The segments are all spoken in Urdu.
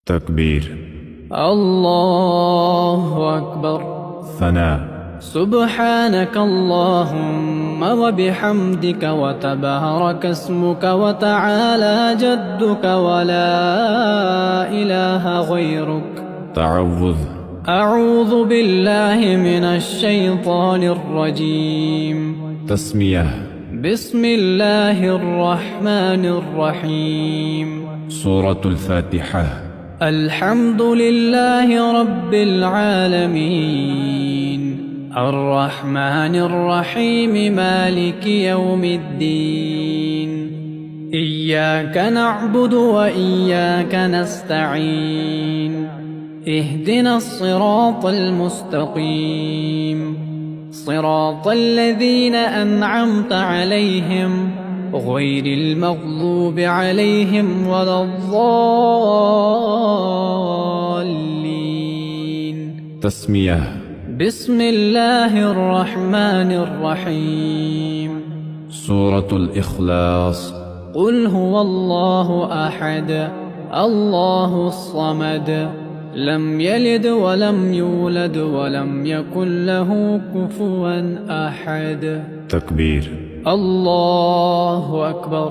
تكبير. الله أكبر. ثناء. سبحانك اللهم وبحمدك وتبارك اسمك وتعالى جدك ولا إله غيرك. تعوذ. أعوذ بالله من الشيطان الرجيم. تسمية. بسم الله الرحمن الرحيم. سورة الفاتحة. الحمد لله رب العالمين الرحمن الرحيم مالك يوم الدين إياك نعبد وإياك نستعين اهدنا الصراط المستقيم صراط الذين أنعمت عليهم غير المغضوب عليهم ولا الضالين. تسمية. بسم الله الرحمن الرحيم. سورة الإخلاص. قل هو الله أحد الله الصمد لم يلد ولم يولد ولم يكن له كفوا أحد. تكبير. الله أكبر.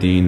3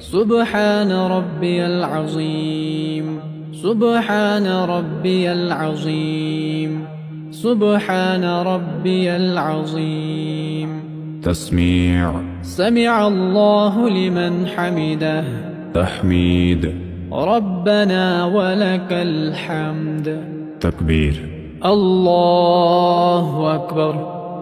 سبحان ربي العظيم سبحان ربي العظيم سبحان ربي العظيم. تسميع. سمع الله لمن حمده. تحميد. ربنا ولك الحمد. تكبير. الله أكبر.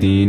3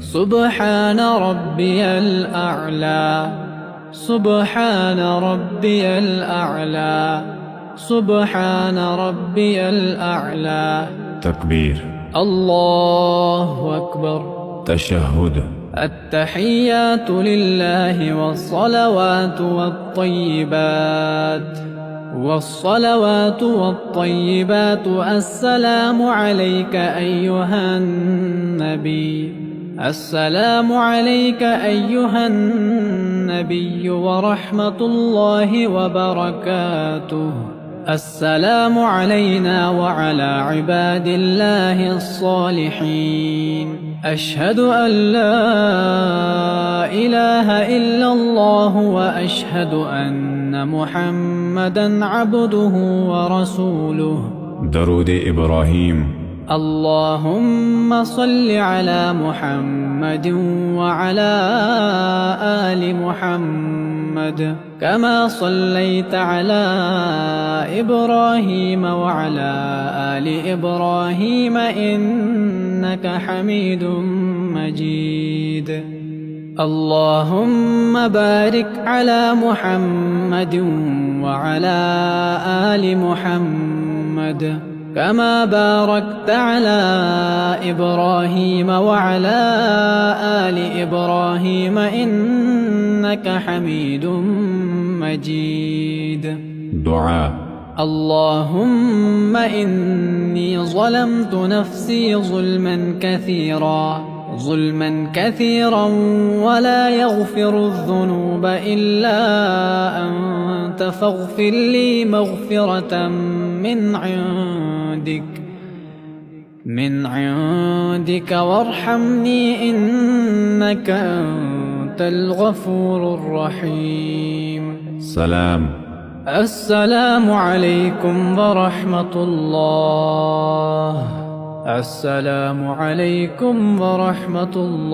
سبحان ربي الأعلى سبحان ربي الأعلى سبحان ربي الأعلى. تكبير. الله أكبر. تشهد. التحيات لله والصلوات والطيبات والصلوات والطيبات. السلام عليك أيها النبي السلام عليك أيها النبي ورحمة الله وبركاته. السلام علينا وعلى عباد الله الصالحين. أشهد أن لا إله إلا الله وأشهد أن محمدا عبده ورسوله. درود إبراهيم. اللهم صل على محمد وعلى آل محمد كما صليت على إبراهيم وعلى آل إبراهيم إنك حميد مجيد. اللهم بارك على محمد وعلى آل محمد كما باركت على إبراهيم وعلى آل إبراهيم إنك حميد مجيد. دعاء. اللهم إني ظلمت نفسي ظلما كثيرا ولا يغفر الذنوب إلا أنت فاغفر لي مغفرة من عندك وارحمني إنك أنت الغفور الرحيم. سلام. السلام عليكم ورحمة الله. السلام عليكم ورحمة الله.